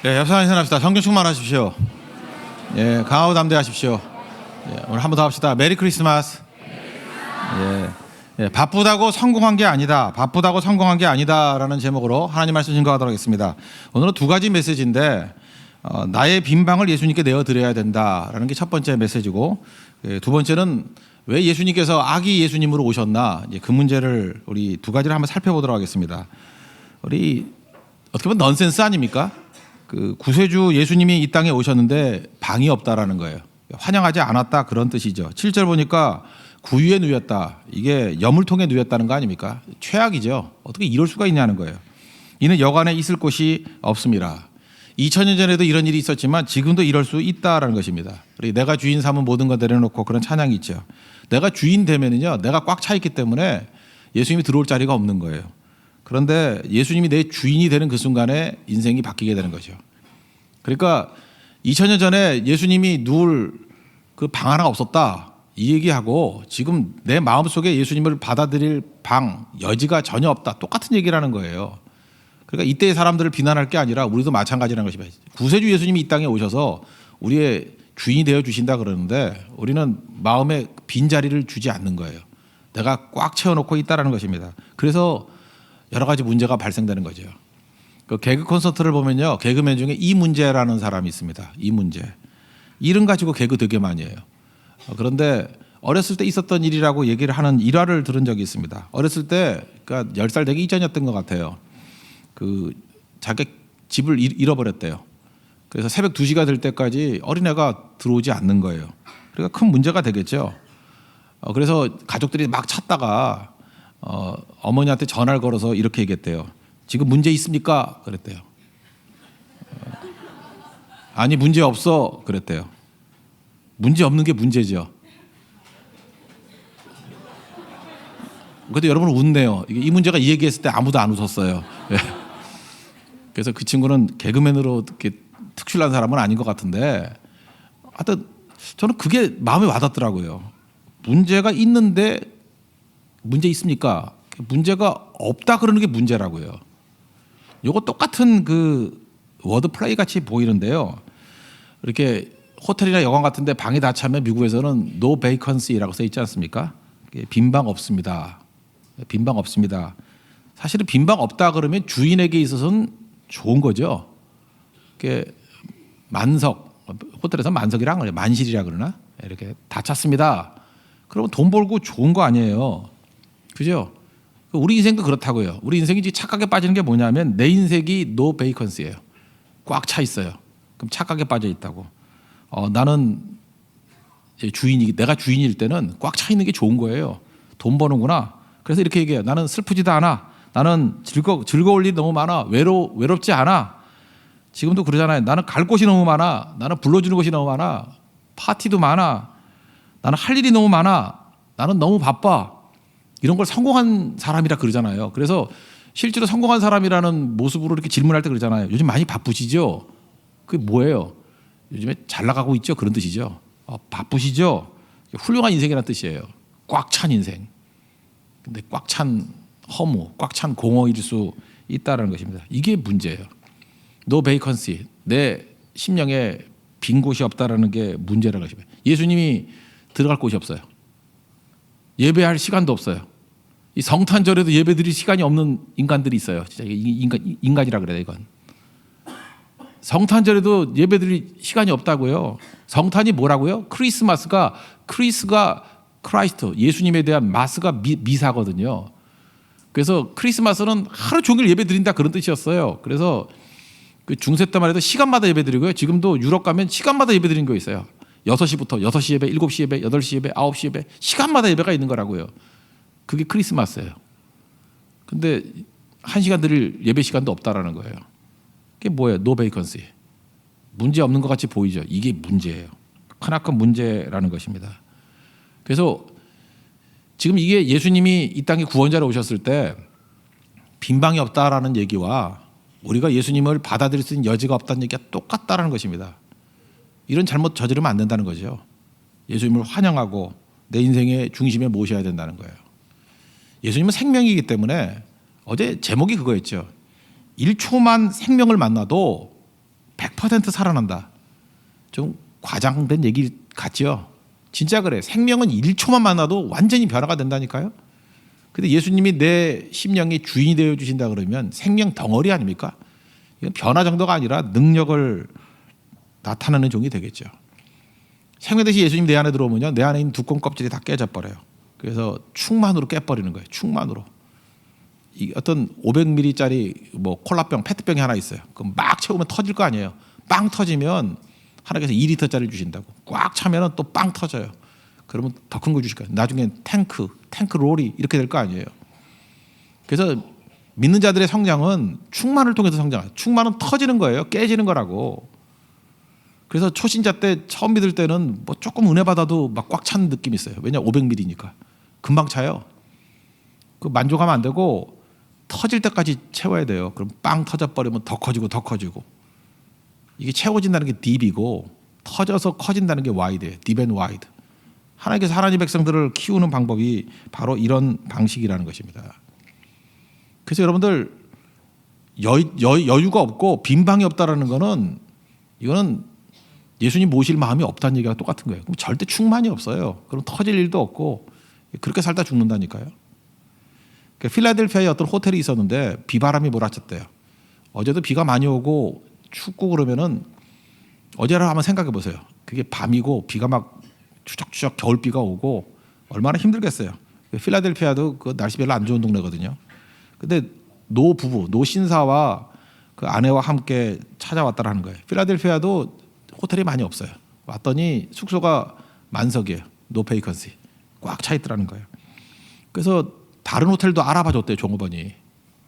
예, 협상 인사합시다. 성경 충만하십시오. 예, 강하고 담대하십시오. 예, 오늘 한번 더 합시다. 메리 크리스마스. 예, 바쁘다고 성공한 게 아니다. 바쁘다고 성공한 게 아니다라는 제목으로 하나님 말씀 증거하도록 하겠습니다. 오늘은 두 가지 메시지인데 나의 빈방을 예수님께 내어드려야 된다라는 게 첫 번째 메시지고, 두 번째는 왜 예수님께서 아기 예수님으로 오셨나, 이제 그 문제를 우리 두 가지를 한번 살펴보도록 하겠습니다. 우리 어떻게 보면 넌센스 아닙니까? 그 구세주 예수님이 이 땅에 오셨는데 방이 없다라는 거예요. 환영하지 않았다, 그런 뜻이죠. 7절 보니까 구유에 누였다. 이게 여물통에 누였다는 거 아닙니까? 최악이죠. 어떻게 이럴 수가 있냐는 거예요. 이는 여관에 있을 곳이 없습니다. 2000년 전에도 이런 일이 있었지만 지금도 이럴 수 있다라는 것입니다. 내가 주인 삼은 모든 것 내려놓고, 그런 찬양이 있죠. 내가 주인 되면은요, 내가 꽉 차 있기 때문에 예수님이 들어올 자리가 없는 거예요. 그런데 예수님이 내 주인이 되는 그 순간에 인생이 바뀌게 되는 거죠. 그러니까 2000년 전에 예수님이 누울 그 방 하나가 없었다, 이 얘기하고 지금 내 마음속에 예수님을 받아들일 방, 여지가 전혀 없다, 똑같은 얘기라는 거예요. 그러니까 이때의 사람들을 비난할 게 아니라 우리도 마찬가지라는 것입니다. 구세주 예수님이 이 땅에 오셔서 우리의 주인이 되어 주신다 그러는데 우리는 마음에 빈자리를 주지 않는 거예요. 내가 꽉 채워놓고 있다는 것입니다. 그래서 여러 가지 문제가 발생되는 거죠. 그 개그 콘서트를 보면요, 개그맨 중에 이문제라는 사람이 있습니다. 이문제. 이름 가지고 개그 되게 많이 해요. 그런데 어렸을 때 있었던 일이라고 얘기를 하는 일화를 들은 적이 있습니다. 어렸을 때, 그러니까 10살 되기 이전이었던 것 같아요. 그 자기 집을 잃어버렸대요. 그래서 새벽 2시가 될 때까지 어린애가 들어오지 않는 거예요. 그러니까 큰 문제가 되겠죠. 그래서 가족들이 막 찾다가 어머니한테 전화를 걸어서 이렇게 얘기했대요. 지금 문제 있습니까? 그랬대요. 아니, 문제 없어. 그랬대요. 문제 없는 게 문제죠. 근데 여러분 웃네요. 이 문제가 이 얘기했을 때 아무도 안 웃었어요. 그래서 그 친구는 개그맨으로 이렇게 특출난 사람은 아닌 것 같은데, 하여튼 저는 그게 마음에 와닿더라고요. 문제가 있는데 문제 있습니까? 문제가 없다 그러는 게 문제라고요. 이거 똑같은 그 워드 플레이 같이 보이는데요. 이렇게 호텔이나 여관 같은데 방이 다 차면 미국에서는 no vacancy라고 써 있지 않습니까? 빈방 없습니다. 빈방 없습니다. 사실은 빈방 없다 그러면 주인에게 있어서는 좋은 거죠. 만석, 호텔에서 만석이라 그래요. 만실이라 그러나? 이렇게 다 찼습니다. 그러면 돈 벌고 좋은 거 아니에요. 그죠? 우리 인생도 그렇다고요. 우리 인생이 착각에 빠지는 게 뭐냐면 내 인생이 no vacancy예요. 꽉 차 있어요. 그럼 착각에 빠져 있다고. 나는 내가 주인일 때는 꽉 차 있는 게 좋은 거예요. 돈 버는구나. 그래서 이렇게 얘기해요. 나는 슬프지도 않아. 나는 즐거울 일이 너무 많아. 외롭지 않아. 지금도 그러잖아요. 나는 갈 곳이 너무 많아. 나는 불러주는 곳이 너무 많아. 파티도 많아. 나는 할 일이 너무 많아. 나는 너무 바빠. 이런 걸 성공한 사람이라 그러잖아요. 그래서 실제로 성공한 사람이라는 모습으로 이렇게 질문할 때 그러잖아요. 요즘 많이 바쁘시죠? 그게 뭐예요? 요즘에 잘 나가고 있죠? 그런 뜻이죠. 바쁘시죠? 훌륭한 인생이라는 뜻이에요. 꽉 찬 인생. 근데 꽉 찬 허무, 꽉 찬 공허일 수 있다는 것입니다. 이게 문제예요. No vacancy. 내 심령에 빈 곳이 없다라는 게 문제라는 것입니다. 예수님이 들어갈 곳이 없어요. 예배할 시간도 없어요. 이 성탄절에도 예배드릴 시간이 없는 인간들이 있어요. 진짜 인간이라 그래요, 이건. 성탄절에도 예배드릴 시간이 없다고요. 성탄이 뭐라고요? 크리스가 크라이스트, 예수님에 대한 마스가 미사거든요. 그래서 크리스마스는 하루 종일 예배드린다, 그런 뜻이었어요. 그래서 그 중세 때만 해도 시간마다 예배드리고요. 지금도 유럽 가면 시간마다 예배드리는 거 있어요. 6시부터 6시 예배, 7시 예배, 8시 예배, 9시 예배, 시간마다 예배가 있는 거라고요. 그게 크리스마스예요. 근데 1시간 드릴 예배 시간도 없다라는 거예요. 그게 뭐예요? 노 베이컨시. 문제 없는 것 같이 보이죠. 이게 문제예요. 크나큰 문제라는 것입니다. 그래서 지금 이게 예수님이 이 땅에 구원자로 오셨을 때 빈방이 없다라는 얘기와 우리가 예수님을 받아들일 수 있는 여지가 없다는 얘기가 똑같다라는 것입니다. 이런 잘못 저지르면 안 된다는 거죠. 예수님을 환영하고 내 인생의 중심에 모셔야 된다는 거예요. 예수님은 생명이기 때문에 어제 제목이 그거였죠. 1초만 생명을 만나도 100% 살아난다. 좀 과장된 얘기 같죠? 진짜 그래. 생명은 1초만 만나도 완전히 변화가 된다니까요. 근데 예수님이 내 심령의 주인이 되어 주신다 그러면 생명 덩어리 아닙니까? 이건 변화 정도가 아니라 능력을 나타내는 종이 되겠죠. 생명 대신 예수님 내 안에 들어오면요, 내 안에 있는 두꺼운 껍질이 다 깨져 버려요. 그래서 충만으로 깨버리는 거예요. 충만으로. 이 어떤 500ml짜리 뭐 콜라병, 페트병이 하나 있어요. 그럼 막 채우면 터질 거 아니에요. 빵 터지면 하나님께서 2리터짜리 주신다고. 꽉 차면은 또 빵 터져요. 그러면 더 큰 거 주실 거예요. 나중에 탱크 롤이 이렇게 될 거 아니에요. 그래서 믿는 자들의 성장은 충만을 통해서 성장해요. 충만은 터지는 거예요. 깨지는 거라고. 그래서 초신자 때 처음 믿을 때는 뭐 조금 은혜 받아도 막 꽉 찬 느낌이 있어요. 왜냐 500ml니까 금방 차요. 그 만족하면 안 되고 터질 때까지 채워야 돼요. 그럼 빵 터져 버리면 더 커지고 더 커지고. 이게 채워진다는 게 딥이고 터져서 커진다는 게 와이드예요. 딥 앤 와이드. 하나님께서 하나님 백성들을 키우는 방법이 바로 이런 방식이라는 것입니다. 그래서 여러분들 여유가 없고 빈 방이 없다라는 거는 이거는 예수님 모실 마음이 없다는 얘기가 똑같은 거예요. 그럼 절대 충만이 없어요. 그럼 터질 일도 없고 그렇게 살다 죽는다니까요. 필라델피아에 어떤 호텔이 있었는데 비바람이 몰아쳤대요. 어제도 비가 많이 오고 춥고 그러면은 어제라 한번 생각해 보세요. 그게 밤이고 비가 막 추적추적 겨울비가 오고 얼마나 힘들겠어요. 필라델피아도 그 날씨 별로 안 좋은 동네거든요. 근데 노 신사와 그 아내와 함께 찾아왔다라는 거예요. 필라델피아도 호텔이 많이 없어요. 왔더니 숙소가 만석이에요. 노 베이컨시. 꽉 차 있더라는 거예요. 그래서 다른 호텔도 알아봐 줬대요. 종업원이.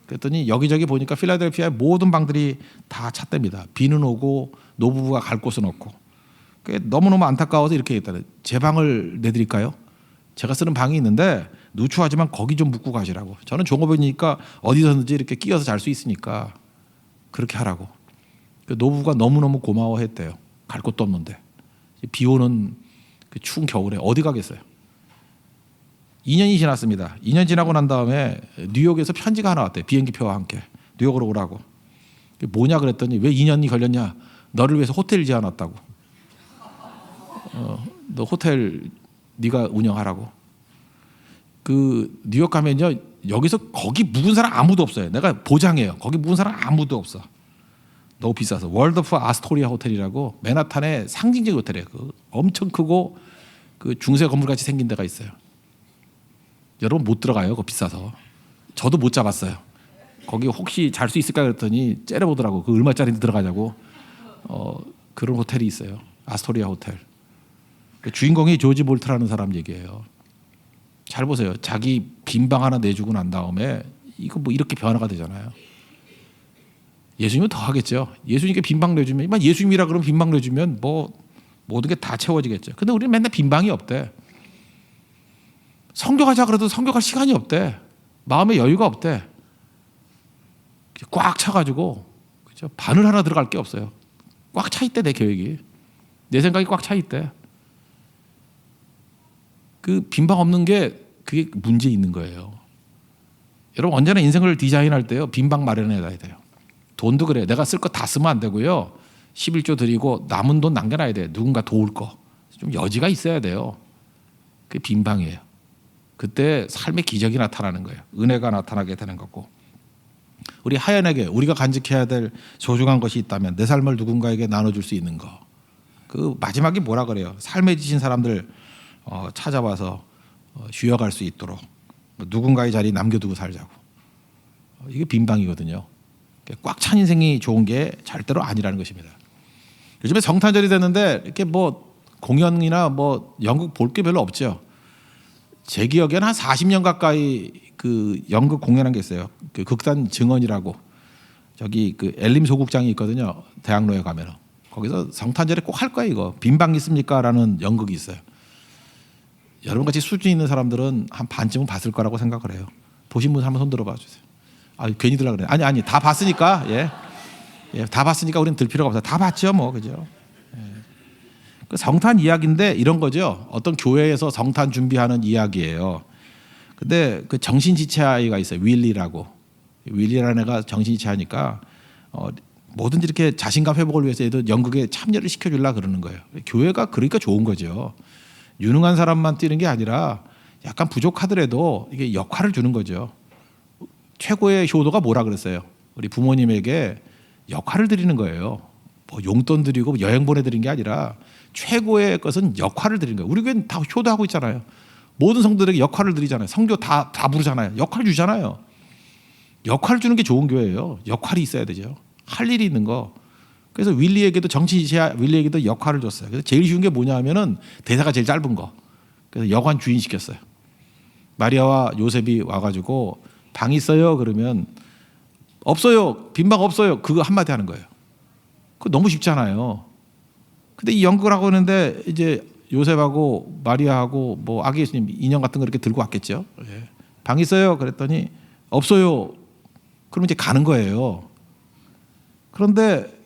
그랬더니 여기저기 보니까 필라델피아의 모든 방들이 다 찼답니다. 비는 오고 노부부가 갈 곳은 없고. 너무너무 안타까워서 이렇게 했다는. 제 방을 내드릴까요? 제가 쓰는 방이 있는데 누추하지만 거기 좀 묵고 가시라고. 저는 종업원이니까 어디서든지 이렇게 끼어서 잘 수 있으니까 그렇게 하라고. 노부부가 너무너무 고마워했대요. 갈 곳도 없는데. 비 오는 그 추운 겨울에 어디 가겠어요. 2년이 지났습니다. 2년 지나고 난 다음에 뉴욕에서 편지가 하나 왔대요. 비행기표와 함께. 뉴욕으로 오라고. 뭐냐 그랬더니 왜 2년이 걸렸냐. 너를 위해서 호텔 지어놨다고. 너 호텔 네가 운영하라고. 그 뉴욕 가면요. 여기서 거기 묵은 사람 아무도 없어요. 내가 보장해요. 거기 묵은 사람 아무도 없어. 너무 비싸서. 월드 오브 아스토리아 호텔이라고 맨하탄의 상징적인 호텔이에요. 그 엄청 크고 그 중세 건물같이 생긴 데가 있어요. 여러분 못 들어가요. 그거 비싸서. 저도 못 잡았어요. 거기 혹시 잘 수 있을까 그랬더니 째려보더라고. 그 얼마짜리 들어가냐고. 그런 호텔이 있어요. 아스토리아 호텔. 그 주인공이 조지 볼트라는 사람 얘기예요. 잘 보세요. 자기 빈방 하나 내주고 난 다음에 이거 뭐 이렇게 변화가 되잖아요. 예수님은 더 하겠죠. 예수님께 빈방 내주면, 예수님이라 그러면 빈방 내주면 뭐 모든 게 다 채워지겠죠. 근데 우리는 맨날 빈방이 없대. 성경하자 그래도 성경할 시간이 없대. 마음의 여유가 없대. 꽉 차가지고 그죠? 바늘 하나 들어갈 게 없어요. 꽉 차 있대 내 계획이. 내 생각이 꽉 차 있대. 그 빈방 없는 게 그게 문제 있는 거예요. 여러분 언제나 인생을 디자인할 때요. 빈방 마련해야 돼요. 돈도 그래. 내가 쓸 거 다 쓰면 안 되고요. 11조 드리고 남은 돈 남겨놔야 돼요. 누군가 도울 거. 좀 여지가 있어야 돼요. 그게 빈방이에요. 그때 삶의 기적이 나타나는 거예요. 은혜가 나타나게 되는 거고. 우리 하연에게 우리가 간직해야 될 소중한 것이 있다면 내 삶을 누군가에게 나눠줄 수 있는 거. 그 마지막에 뭐라 그래요? 삶에 지친 사람들 찾아와서 쉬어갈 수 있도록 누군가의 자리 남겨두고 살자고. 이게 빈방이거든요. 꽉 찬 인생이 좋은 게 절대로 아니라는 것입니다. 요즘에 성탄절이 됐는데 이렇게 뭐 공연이나 뭐 연극 볼 게 별로 없죠. 제 기억에는 한 40년 가까이 그 연극 공연한 게 있어요. 그 극단 증언이라고 저기 그 엘림 소극장이 있거든요. 대학로에 가면은 거기서 성탄절에 꼭 할 거야 이거. 빈방 있습니까?라는 연극이 있어요. 여러분 같이 수준 있는 사람들은 한 반쯤은 봤을 거라고 생각을 해요. 보신 분 한번 손 들어봐 주세요. 괜히 들라 그래. 아니 다 봤으니까 다 봤으니까 우리는 들 필요가 없어요. 다 봤죠 뭐 그죠. 그 성탄 이야기인데 이런 거죠. 어떤 교회에서 성탄 준비하는 이야기예요. 근데 그 정신지체 아이가 있어요. 윌리라는 애가 정신지체하니까 뭐든지 이렇게 자신감 회복을 위해서 얘도 연극에 참여를 시켜주려고 그러는 거예요. 교회가 그러니까 좋은 거죠. 유능한 사람만 뛰는 게 아니라 약간 부족하더라도 이게 역할을 주는 거죠. 최고의 효도가 뭐라 그랬어요? 우리 부모님에게 역할을 드리는 거예요. 뭐 용돈 드리고 여행 보내드린 게 아니라 최고의 것은 역할을 드리는 거예요. 우리 교회는 다 효도하고 있잖아요. 모든 성도들에게 역할을 드리잖아요. 성교 다 부르잖아요. 역할 주잖아요. 역할을 주는 게 좋은 교회예요. 역할이 있어야 되죠. 할 일이 있는 거. 그래서 윌리에게도 정치지야 윌리에게도 역할을 줬어요. 그래서 제일 쉬운 게 뭐냐 하면은 대사가 제일 짧은 거. 그래서 여관 주인 시켰어요. 마리아와 요셉이 와가지고 방 있어요? 그러면 없어요. 빈 방 없어요. 그거 한마디 하는 거예요. 그거 너무 쉽잖아요. 근데 이 연극을 하고 있는데 이제 요셉하고 마리아하고 뭐 아기 예수님 인형 같은 거 이렇게 들고 왔겠죠. 예. 방 있어요? 그랬더니 없어요. 그럼 이제 가는 거예요. 그런데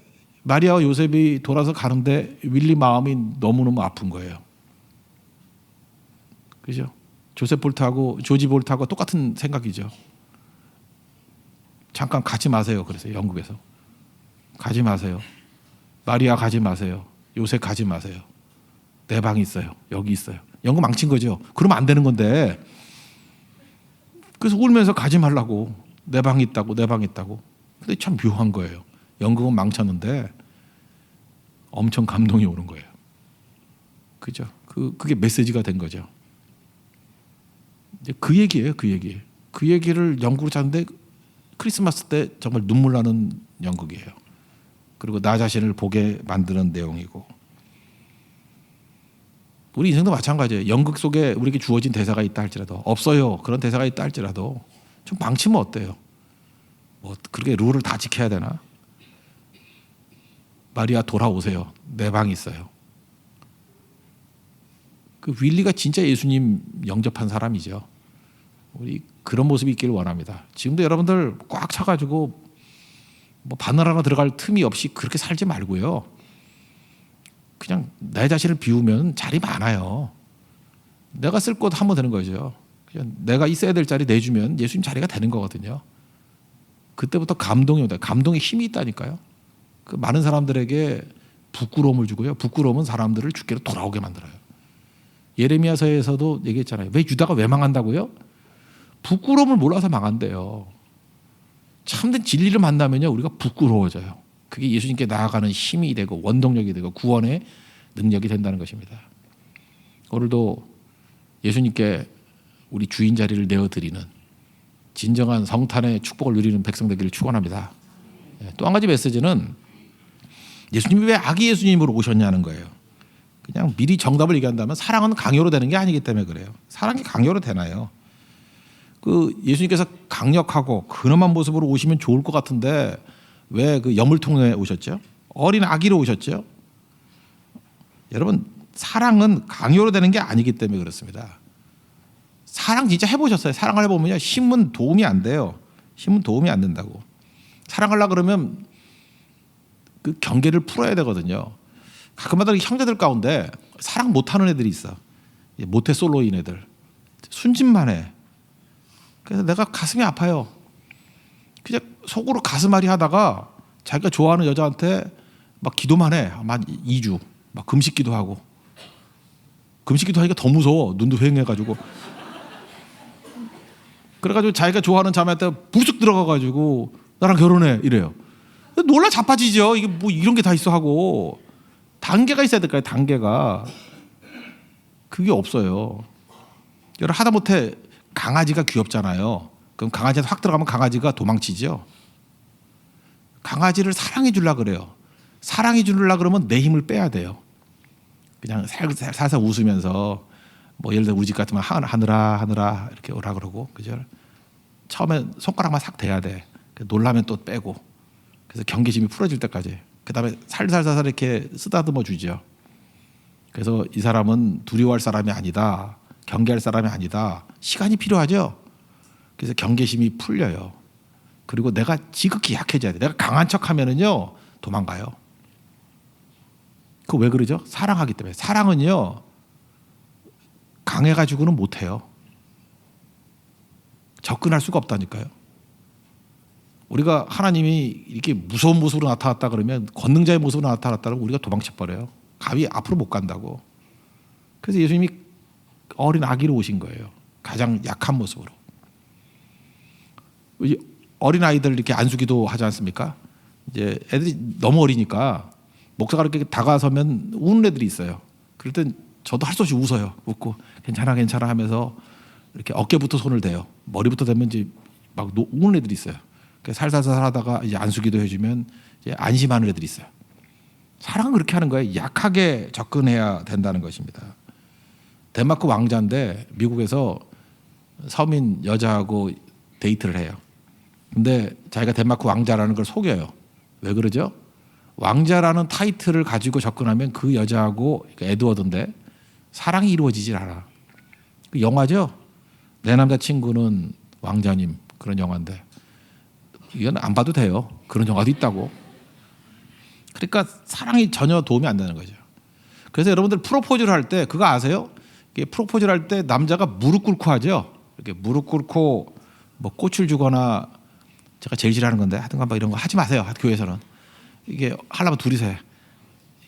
마리아와 요셉이 돌아서 가는데 윌리 마음이 너무너무 아픈 거예요. 그죠? 조셉 볼트하고 조지 볼트하고 똑같은 생각이죠. 잠깐 가지 마세요. 그래서 영국에서 가지 마세요. 마리아 가지 마세요. 요셉 가지 마세요. 내 방이 있어요. 여기 있어요. 영국 망친 거죠. 그러면 안 되는 건데. 그래서 울면서 가지 말라고. 내 방이 있다고. 내 방이 있다고. 근데 참 묘한 거예요. 영국은 망쳤는데 엄청 감동이 오는 거예요. 그죠? 그게 메시지가 된 거죠. 그 얘기예요. 그 얘기. 그 얘기를 영국으로 찾는데 크리스마스 때 정말 눈물 나는 연극이에요. 그리고 나 자신을 보게 만드는 내용이고. 우리 인생도 마찬가지예요. 연극 속에 우리에게 주어진 대사가 있다 할지라도 없어요. 그런 대사가 있다 할지라도 좀 망치면 어때요? 뭐 그렇게 룰을 다 지켜야 되나? 마리아 돌아오세요. 내 방이 있어요. 그 윌리가 진짜 예수님 영접한 사람이죠. 우리 그런 모습이 있기를 원합니다. 지금도 여러분들 꽉 차가지고 뭐 바늘 하나 들어갈 틈이 없이 그렇게 살지 말고요. 그냥 내 자신을 비우면 자리 많아요. 내가 쓸 곳 하면 되는 거죠. 그냥 내가 있어야 될 자리 내주면 예수님 자리가 되는 거거든요. 그때부터 감동이 온다. 감동에 힘이 있다니까요. 그 많은 사람들에게 부끄러움을 주고요. 부끄러움은 사람들을 주께로 돌아오게 만들어요. 예레미야서에서도 얘기했잖아요. 왜 유다가 왜 망한다고요? 부끄러움을 몰라서 망한대요. 참된 진리를 만나면요, 우리가 부끄러워져요. 그게 예수님께 나아가는 힘이 되고 원동력이 되고 구원의 능력이 된다는 것입니다. 오늘도 예수님께 우리 주인 자리를 내어드리는 진정한 성탄의 축복을 누리는 백성 되기를 축원합니다. 또 한 가지 메시지는 예수님이 왜 아기 예수님으로 오셨냐는 거예요. 그냥 미리 정답을 얘기한다면 사랑은 강요로 되는 게 아니기 때문에 그래요. 사랑이 강요로 되나요? 그 예수님께서 강력하고 근엄한 모습으로 오시면 좋을 것 같은데 왜 그 여물통에 오셨죠? 어린 아기로 오셨죠? 여러분, 사랑은 강요로 되는 게 아니기 때문에 그렇습니다. 사랑 진짜 해보셨어요? 사랑을 해보면요, 힘은 도움이 안 돼요. 힘은 도움이 안 된다고. 사랑하려고 그러면 그 경계를 풀어야 되거든요. 가끔마다 형제들 가운데 사랑 못하는 애들이 있어. 모태솔로인 애들. 순진만 해. 그래서 내가 가슴이 아파요. 그냥 속으로 가슴앓이 하다가 자기가 좋아하는 여자한테 막 기도만 해. 한 2주. 막 금식 기도하고. 금식 기도하니까 더 무서워. 눈도 휑해가지고. 그래가지고 자기가 좋아하는 자매한테 부쩍 들어가가지고 나랑 결혼해. 이래요. 놀라 자빠지죠. 이게 뭐 이런 게 다 있어 하고. 단계가 있어야 될까요? 단계가. 그게 없어요. 여러분 하다못해 강아지가 귀엽잖아요. 그럼 강아지한테 확 들어가면 강아지가 도망치죠. 강아지를 사랑해 주려고 그래요. 사랑해 주려고 그러면 내 힘을 빼야 돼요. 그냥 살살 웃으면서 뭐 예를 들어 우리 집 같으면 하늘아 이렇게 오라 그러고, 그죠? 처음에 손가락만 싹 대야 돼. 놀라면 또 빼고. 그래서 경계심이 풀어질 때까지. 그다음에 살살살살 이렇게 쓰다듬어 주죠. 그래서 이 사람은 두려워할 사람이 아니다. 경계할 사람이 아니다. 시간이 필요하죠. 그래서 경계심이 풀려요. 그리고 내가 지극히 약해져야 돼. 내가 강한 척하면은요 도망가요. 그 왜 그러죠? 사랑하기 때문에. 사랑은요 강해가지고는 못해요. 접근할 수가 없다니까요. 우리가 하나님이 이렇게 무서운 모습으로 나타났다 그러면 권능자의 모습으로 나타났다고 우리가 도망쳐버려요. 감히 앞으로 못 간다고. 그래서 예수님이 어린 아기로 오신 거예요. 가장 약한 모습으로. 어린 아이들 이렇게 안수기도 하지 않습니까? 이제 애들이 너무 어리니까 목사가 이렇게 다가서면 우는 애들이 있어요. 그럴 땐 저도 할 수 없이 웃어요. 웃고 괜찮아 괜찮아 하면서 이렇게 어깨부터 손을 대요. 머리부터 대면 이제 막 우는 애들이 있어요. 살살살 하다가 이제 안수기도 해주면 이제 안심하는 애들이 있어요. 사랑은 그렇게 하는 거예요. 약하게 접근해야 된다는 것입니다. 덴마크 왕자인데 미국에서 서민 여자하고 데이트를 해요. 근데 자기가 덴마크 왕자라는 걸 속여요. 왜 그러죠? 왕자라는 타이틀을 가지고 접근하면 그 여자하고 에드워드인데 사랑이 이루어지질 않아. 그 영화죠. 내 남자친구는 왕자님 그런 영화인데 이건 안 봐도 돼요. 그런 영화도 있다고. 그러니까 사랑이 전혀 도움이 안 되는 거죠. 그래서 여러분들 프로포즈를 할 때 그거 아세요? 프로포즈를 할 때 남자가 무릎 꿇고 하죠. 이렇게 무릎 꿇고 뭐 꽃을 주거나 제가 제일 싫어하는 건데 하여튼간 막 이런 거 하지 마세요. 교회에서는 이게 하려면 둘이서 해.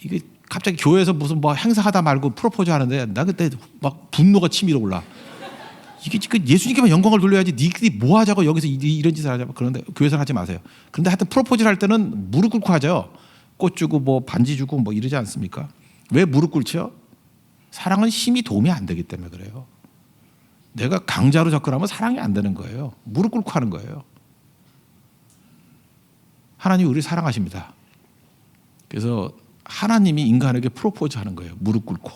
이게 갑자기 교회에서 무슨 뭐 행사하다 말고 프로포즈 하는데 나 그때 막 분노가 치밀어 올라. 이게 예수님께만 영광을 돌려야지 니들이 뭐 하자고 여기서 이런 짓을 하자. 그런데 교회에서는 하지 마세요. 그런데 하여튼 프로포즈를 할 때는 무릎 꿇고 하죠. 꽃 주고 뭐 반지 주고 뭐 이러지 않습니까? 왜 무릎 꿇죠? 사랑은 힘이 도움이 안 되기 때문에 그래요. 내가 강자로 접근하면 사랑이 안 되는 거예요. 무릎 꿇고 하는 거예요. 하나님이 우리를 사랑하십니다. 그래서 하나님이 인간에게 프로포즈 하는 거예요. 무릎 꿇고.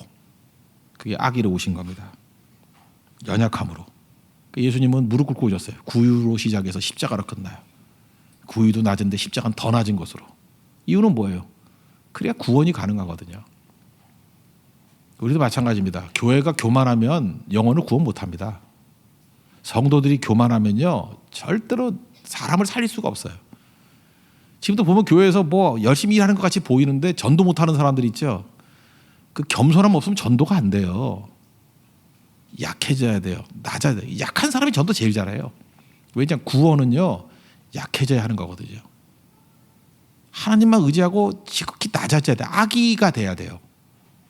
그게 아기로 오신 겁니다. 연약함으로. 예수님은 무릎 꿇고 오셨어요. 구유로 시작해서 십자가로 끝나요. 구유도 낮은데 십자가는 더 낮은 것으로. 이유는 뭐예요? 그래야 구원이 가능하거든요. 우리도 마찬가지입니다. 교회가 교만하면 영혼을 구원 못합니다. 성도들이 교만하면요 절대로 사람을 살릴 수가 없어요. 지금도 보면 교회에서 뭐 열심히 일하는 것 같이 보이는데 전도 못하는 사람들이 있죠. 그 겸손함 없으면 전도가 안 돼요. 약해져야 돼요. 낮아야 돼요. 약한 사람이 전도 제일 잘해요. 왜냐하면 구원은요 약해져야 하는 거거든요. 하나님만 의지하고 지극히 낮아져야 돼요. 아기가 돼야 돼요.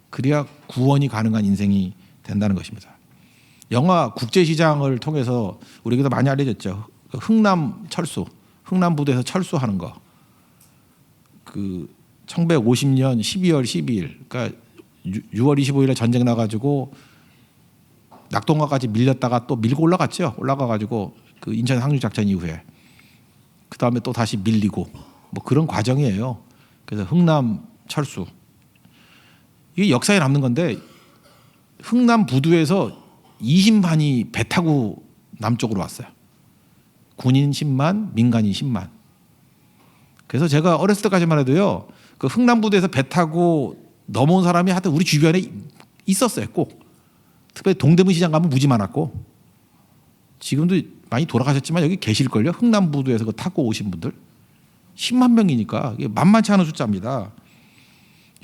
그래야 구원이 가능한 인생이 된다는 것입니다. 영화 국제시장을 통해서 우리에게도 많이 알려졌죠. 흥남 철수, 흥남부두에서 철수하는 거. 그 1950년 12월 12일, 그러니까 6월 25일에 전쟁 나가지고 낙동강까지 밀렸다가 또 밀고 올라갔죠. 올라가가지고 그 인천 항류작전 이후에 그 다음에 또 다시 밀리고 뭐 그런 과정이에요. 그래서 흥남 철수 이게 역사에 남는 건데 흥남 부두에서 20만이 배 타고 남쪽으로 왔어요. 군인 10만, 민간인 10만. 그래서 제가 어렸을 때까지만 해도요, 그 흥남 부두에서 배 타고 넘어온 사람이 하여튼 우리 주변에 있었어요, 꼭. 특별히 동대문 시장 가면 무지 많았고, 지금도 많이 돌아가셨지만 여기 계실걸요. 흥남 부두에서 그 타고 오신 분들 10만 명이니까 이게 만만치 않은 숫자입니다.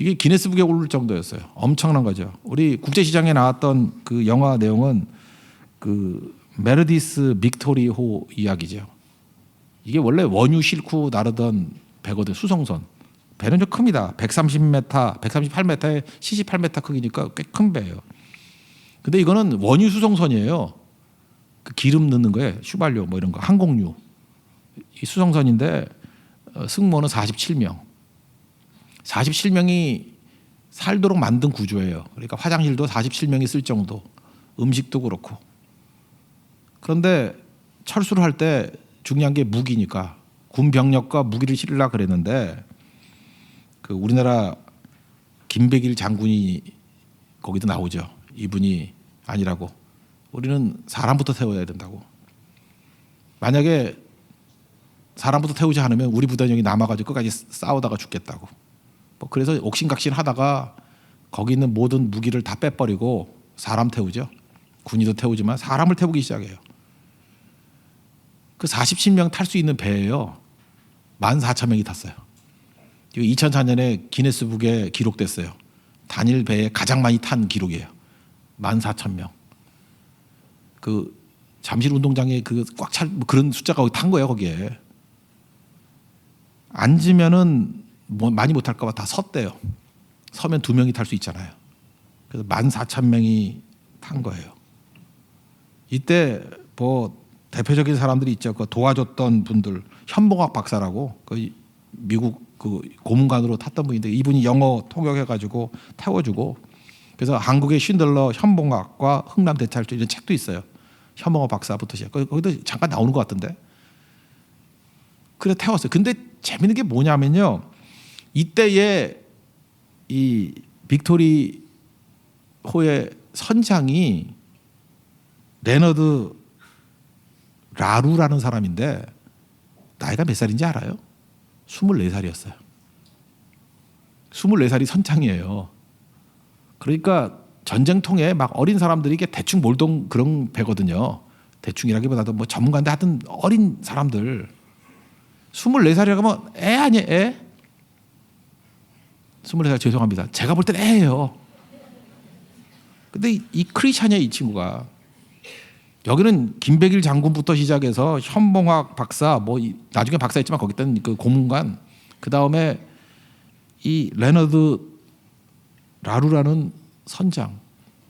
이게 기네스북에 오를 정도였어요. 엄청난 거죠. 우리 국제시장에 나왔던 그 영화 내용은 그 메르디스 빅토리호 이야기죠. 이게 원래 원유 싣고 나르던 배거든. 수송선. 배는 좀 큽니다. 130m, 138m에 78m 크기니까 꽤 큰 배예요. 근데 이거는 원유 수송선이에요. 그 기름 넣는 거에 휘발유 뭐 이런 거, 항공유. 이 수송선인데 승무원은 47명. 47명이 살도록 만든 구조예요. 그러니까 화장실도 47명이 쓸 정도, 음식도 그렇고. 그런데 철수를 할 때 중요한 게 무기니까 군 병력과 무기를 실으려고 그랬는데 그 우리나라 김백일 장군이 거기도 나오죠. 이분이 아니라고. 우리는 사람부터 태워야 된다고. 만약에 사람부터 태우지 않으면 우리 부대원이 남아가지고 끝까지 싸우다가 죽겠다고. 뭐 그래서 옥신각신 하다가 거기 있는 모든 무기를 다 빼버리고 사람 태우죠. 군인도 태우지만 사람을 태우기 시작해요. 그 47명 탈 수 있는 배예요. 14,000명이 탔어요. 이거 2004년에 기네스북에 기록됐어요. 단일 배에 가장 많이 탄 기록이에요. 14,000명. 그 잠실 운동장에 그 꽉 찰 그런 숫자가 탄 거예요, 거기에. 앉으면은 뭐 많이 못 탈까 봐 다 섰대요. 서면 2명이 탈 수 있잖아요. 그래서 14,000명이 탄 거예요. 이때 뭐 대표적인 사람들이 있죠. 그 도와줬던 분들, 현봉학 박사라고 그 미국 그 고문관으로 탔던 분인데 이분이 영어 통역해가지고 태워주고, 그래서 한국의 쉰들러 현봉학과 흥남 대찰주 이런 책도 있어요. 현봉학 박사부터 시작. 거기도 잠깐 나오는 것 같던데. 그래 태웠어요. 근데 재밌는 게 뭐냐면요, 이때의 이 빅토리 호의 선장이 레너드 라루라는 사람인데 나이가 몇 살인지 알아요? 24살이었어요. 24살이 선장이에요. 그러니까 전쟁통에 막 어린 사람들이 이게 대충 몰던 그런 배거든요. 대충이라기보다도 뭐 전문가인데 하여튼 어린 사람들. 24살이라고 하면 애 아니에요? 애? 24살 죄송합니다. 제가 볼 땐 애예요. 근데 이 크리스찬이야, 이 친구가. 여기는 김백일 장군부터 시작해서 현봉학 박사, 뭐 나중에 박사했지만 거기 있던 그 고문관, 그 다음에 이 레너드 라루라는 선장,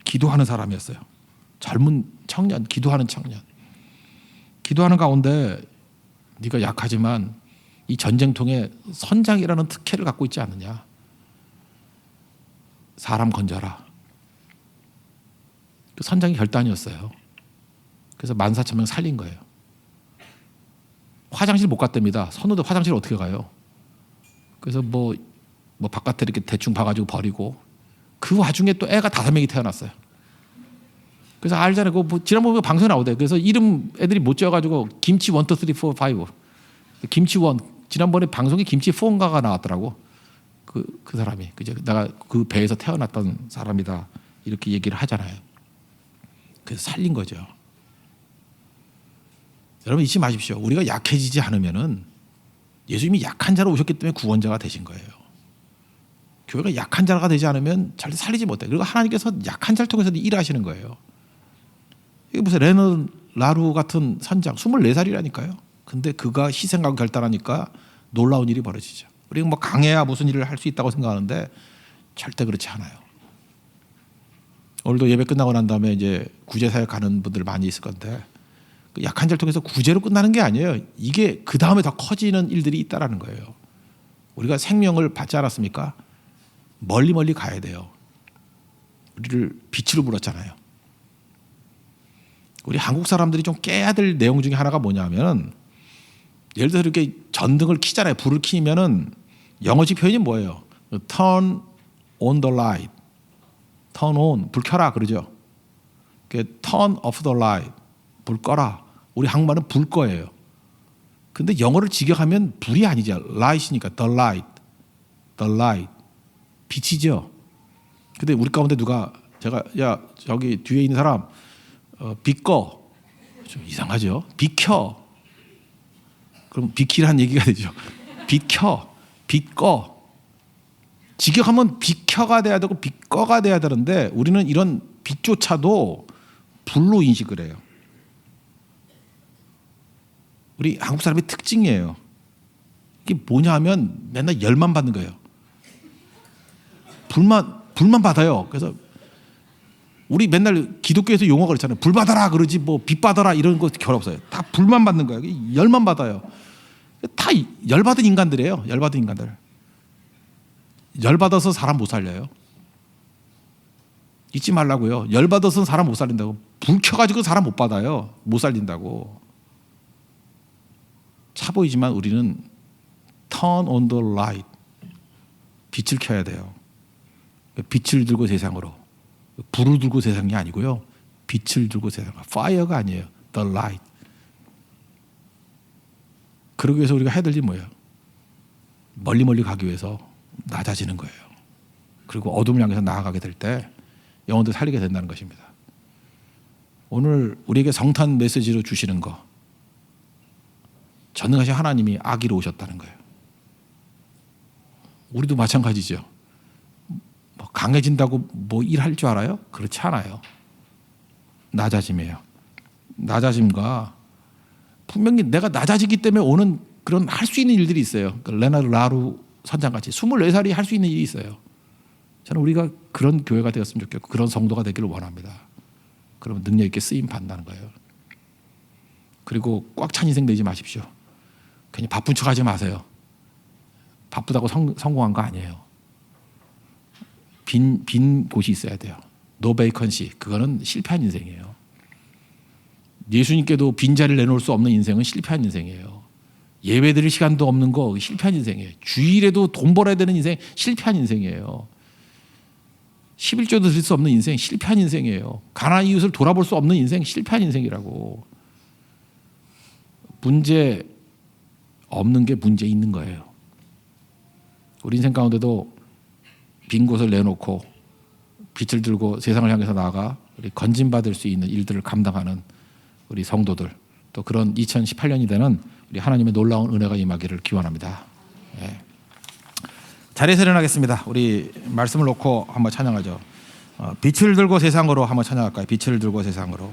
기도하는 사람이었어요. 젊은 청년, 기도하는 청년. 기도하는 가운데 네가 약하지만 이 전쟁통에 선장이라는 특혜를 갖고 있지 않느냐. 사람 건져라. 그 선장이 결단이었어요. 그래서 14,000명 살린 거예요. 화장실 못 갔답니다. 선우도 화장실 어떻게 가요? 그래서 뭐 바깥에 이렇게 대충 봐가지고 버리고, 그 와중에 또 애가 5명이 태어났어요. 그래서 알잖아요. 뭐 지난번에 방송에 나오대. 그래서 이름 애들이 못 지어가지고 김치 1, 2, 3, 4, 5. 김치 1. 지난번에 방송에 김치 4인가가 나왔더라고. 그 사람이. 그죠? 내가 그 배에서 태어났던 사람이다. 이렇게 얘기를 하잖아요. 그래서 살린 거죠. 여러분 잊지 마십시오. 우리가 약해지지 않으면은 예수님이 약한 자로 오셨기 때문에 구원자가 되신 거예요. 교회가 약한 자가 되지 않으면 절대 살리지 못해. 그리고 하나님께서 약한 자를 통해서 일하시는 거예요. 이게 무슨 레너드 라루 같은 선장 24살이라니까요. 근데 그가 희생하고 결단하니까 놀라운 일이 벌어지죠. 우리가 뭐 강해야 무슨 일을 할 수 있다고 생각하는데 절대 그렇지 않아요. 오늘도 예배 끝나고 난 다음에 이제 구제 사역 가는 분들 많이 있을 건데, 그 약한 자를 통해서 구제로 끝나는 게 아니에요. 이게 그 다음에 더 커지는 일들이 있다라는 거예요. 우리가 생명을 받지 않았습니까? 멀리 가야 돼요. 우리를 빛으로 불렀잖아요. 우리 한국 사람들이 좀 깨야 될 내용 중에 하나가 뭐냐면, 예를 들어서 이렇게 전등을 켜잖아요. 불을 켜면은 영어식 표현이 뭐예요? Turn on the light. Turn on, 불 켜라 그러죠. Turn off the light, 불 꺼라. 우리 한국말은 불 꺼예요. 근데 영어를 직역하면 불이 아니죠. light이니까 the light, the light, 빛이죠. 근데 우리 가운데 누가 제가 야 저기 뒤에 있는 사람 빛 꺼, 좀 이상하죠. 빛 켜. 그럼 비키라는 얘기가 되죠. 빛 켜, 빛 꺼. 직역하면 빛 켜가 돼야 되고 빛 꺼가 돼야 되는데 우리는 이런 빛조차도 불로 인식을 해요. 우리 한국 사람의 특징이에요. 이게 뭐냐 하면 맨날 열만 받는 거예요. 불만 받아요. 그래서 우리 맨날 기독교에서 용어가 그렇잖아요. 불 받아라 그러지 뭐 빛 받아라 이런 거 결 없어요. 다 불만 받는 거예요. 열만 받아요. 다 열받은 인간들이에요. 열받은 인간들. 열받아서 사람 못 살려요. 잊지 말라고요. 열받아서는 사람 못 살린다고. 불 켜가지고 사람 못 받아요. 못 살린다고. 차 보이지만 우리는 turn on the light. 빛을 켜야 돼요. 빛을 들고 세상으로. 불을 들고 세상이 아니고요. 빛을 들고 세상으로. fire가 아니에요. the light. 그러기 위해서 우리가 해야 될 일이 뭐예요? 멀리 가기 위해서 낮아지는 거예요. 그리고 어둠을 향해서 나아가게 될 때 영혼들 살리게 된다는 것입니다. 오늘 우리에게 성탄 메시지로 주시는 거, 전능하신 하나님이 아기로 오셨다는 거예요. 우리도 마찬가지죠. 뭐 강해진다고 뭐 일할 줄 알아요? 그렇지 않아요. 낮아짐이에요. 낮아짐과 분명히 내가 낮아지기 때문에 오는 그런 할 수 있는 일들이 있어요. 레나르 라루 선장같이 24살이 할 수 있는 일이 있어요. 저는 우리가 그런 교회가 되었으면 좋겠고 그런 성도가 되기를 원합니다. 그러면 능력 있게 쓰임 받는다는 거예요. 그리고 꽉 찬 인생 되지 마십시오. 괜히 바쁜 척하지 마세요. 바쁘다고 성공한 거 아니에요. 빈 곳이 있어야 돼요. 노 베이컨시, 그거는 실패한 인생이에요. 예수님께도 빈자리를 내놓을 수 없는 인생은 실패한 인생이에요. 예배 드릴 시간도 없는 거 실패한 인생이에요. 주일에도 돈 벌어야 되는 인생 실패한 인생이에요. 11조도 드릴 수 없는 인생 실패한 인생이에요. 가난한 이웃을 돌아볼 수 없는 인생 실패한 인생이라고. 문제 없는 게 문제 있는 거예요. 우리 인생 가운데도 빈 곳을 내놓고 빛을 들고 세상을 향해서 나아가 우리 건진받을 수 있는 일들을 감당하는 우리 성도들, 또 그런 2018년이 되는 우리 하나님의 놀라운 은혜가 임하기를 기원합니다. 예. 자리에서 일어나겠습니다. 우리 말씀을 놓고 한번 찬양하죠. 빛을 들고 세상으로 한번 찬양할까요? 빛을 들고 세상으로.